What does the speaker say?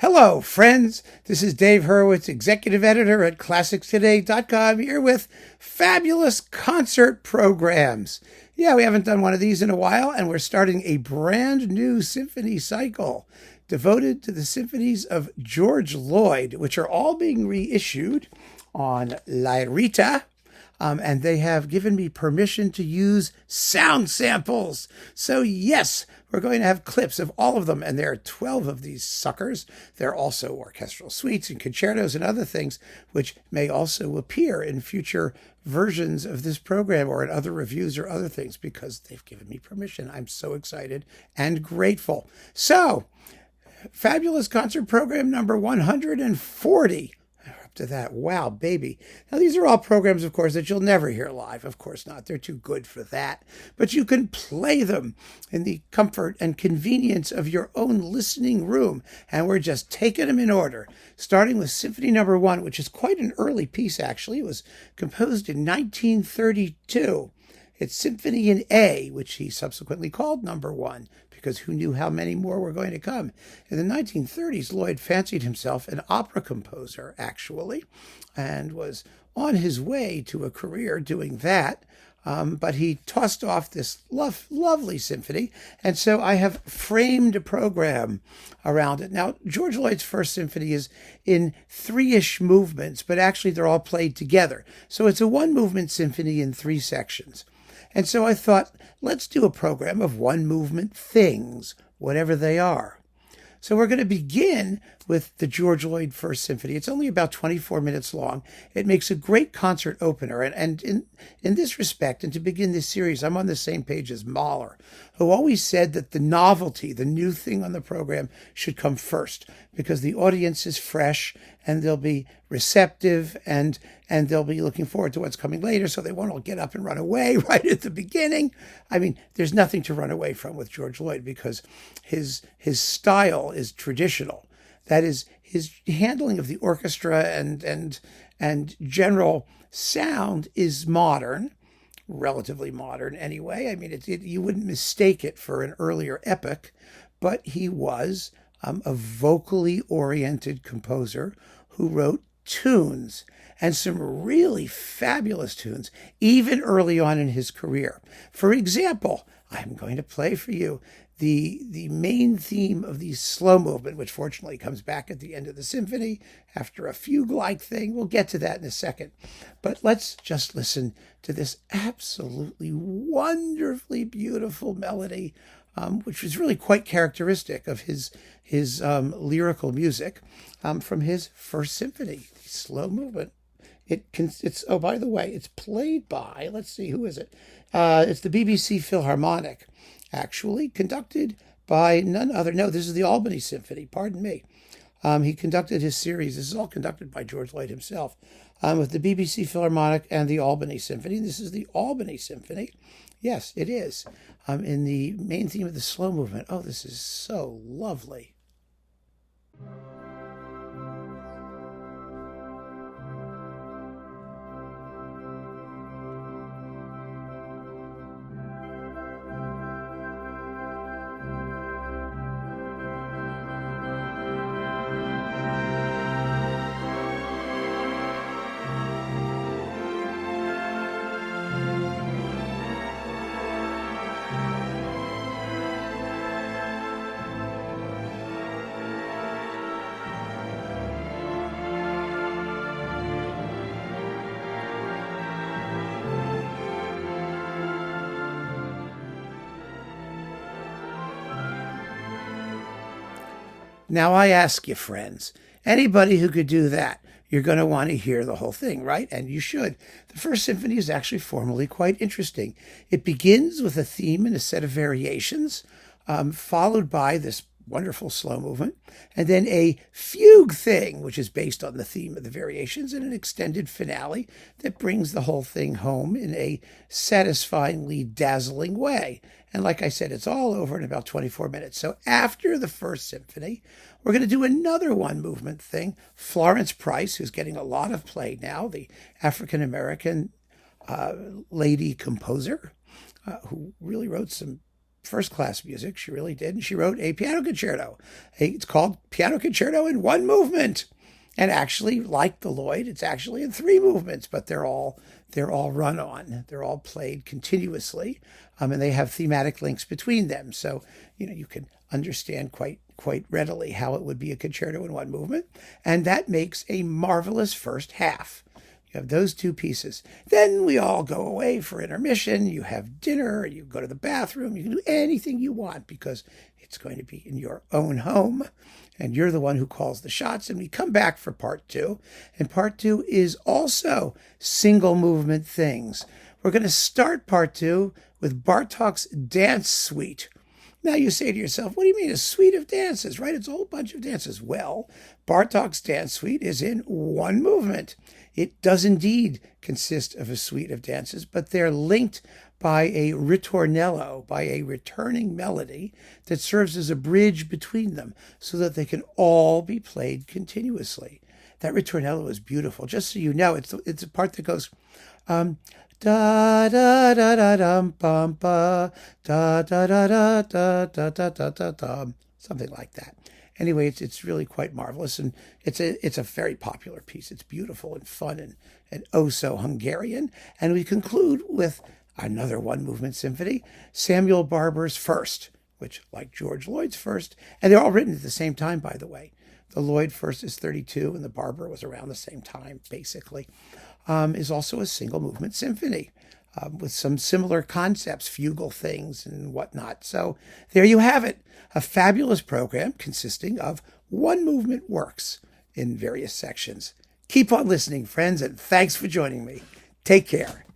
Hello, friends. This is Dave Hurwitz, executive editor at ClassicsToday.com, here with fabulous concert programs. Yeah, we haven't done one of these in a while, and we're starting a brand new symphony cycle devoted to the symphonies of George Lloyd, which are all being reissued on Lyrita. And they have given me permission to use sound samples. So yes, we're going to have clips of all of them. And there are 12 of these suckers. There are also orchestral suites and concertos and other things, which may also appear in future versions of this program or in other reviews or other things, because they've given me permission. I'm so excited and grateful. So, fabulous concert program number 140. To that. Wow, baby. Now, these are all programs, of course, that you'll never hear live. Of course not. They're too good for that. But you can play them in the comfort and convenience of your own listening room. And we're just taking them in order, starting with Symphony No. 1, which is quite an early piece, actually. It was composed in 1932. It's Symphony in A, which he subsequently called No. 1, because who knew how many more were going to come. In the 1930s, Lloyd fancied himself an opera composer, actually, and was on his way to a career doing that. But he tossed off this lovely symphony, and so I have framed a program around it. Now, George Lloyd's first symphony is in 3-ish movements, but actually they're all played together. So it's a one-movement symphony in 3 sections. And so I thought, let's do a program of one-movement things, whatever they are. So we're going to begin with the George Lloyd First Symphony. It's only about 24 minutes long. It makes a great concert opener. And in this respect, and to begin this series, I'm on the same page as Mahler, who always said that the novelty, the new thing on the program, should come first, because the audience is fresh and they'll be receptive and they'll be looking forward to what's coming later, so they won't all get up and run away right at the beginning. I mean, there's nothing to run away from with George Lloyd, because his style is traditional. That is, his handling of the orchestra and general sound is modern, relatively modern anyway. I mean, you wouldn't mistake it for an earlier epoch, but he was a vocally oriented composer who wrote tunes, and some really fabulous tunes, even early on in his career. For example, I'm going to play for you the main theme of the slow movement, which fortunately comes back at the end of the symphony after a fugue-like thing. We'll get to that in a second. But let's just listen to this absolutely wonderfully beautiful melody, which was really quite characteristic of his lyrical music, from his first symphony, the slow movement. Oh, by the way, it's played by, let's see, who is it? It's the BBC Philharmonic, actually, conducted by none other. No, this is the Albany Symphony, pardon me. He conducted his series. This is all conducted by George Lloyd himself, with the BBC Philharmonic and the Albany Symphony. This is the Albany Symphony. Yes, it is. In the main theme of the slow movement. Oh, this is so lovely. Now I ask you, friends, anybody who could do that, you're going to want to hear the whole thing, right? And you should. The first symphony is actually formally quite interesting. It begins with a theme and a set of variations, followed by this wonderful slow movement, and then a fugue thing, which is based on the theme of the variations, and an extended finale that brings the whole thing home in a satisfyingly dazzling way. And like I said, it's all over in about 24 minutes. So after the first symphony, we're going to do another one-movement thing. Florence Price, who's getting a lot of play now, the African-American lady composer, who really wrote some first-class music. She really did. And she wrote a piano concerto. It's called Piano Concerto in One Movement. And actually, like the Lloyd, it's actually in 3 movements, but they're all run on. They're all played continuously, and they have thematic links between them. So, you can understand quite readily how it would be a concerto in 1 movement. And that makes a marvelous first half. You have those 2 pieces. Then we all go away for intermission. You have dinner. You go to the bathroom. You can do anything you want because it's going to be in your own home. And you're the one who calls the shots. And we come back for part 2. And part 2 is also single movement things. We're going to start part 2 with Bartók's Dance Suite. Now you say to yourself, what do you mean a suite of dances, right? It's a whole bunch of dances. Well, Bartók's Dance Suite is in 1 movement. It does indeed consist of a suite of dances, but they're linked by a ritornello, by a returning melody that serves as a bridge between them so that they can all be played continuously. That ritornello is beautiful. Just so you know, it's a part that goes da da da da dum bum ba da da da da da da da da da dum, something like that. Anyway, it's really quite marvelous, and it's a very popular piece. It's beautiful and fun and oh so Hungarian. And we conclude with another 1 movement symphony, Samuel Barber's First, which, like George Lloyd's First, and they're all written at the same time, by the way. The Lloyd First is 32, and the Barber was around the same time, basically. Is also a single movement symphony with some similar concepts, fugal things and whatnot. So there you have it, a fabulous program consisting of 1 movement works in various sections. Keep on listening, friends, and thanks for joining me. Take care.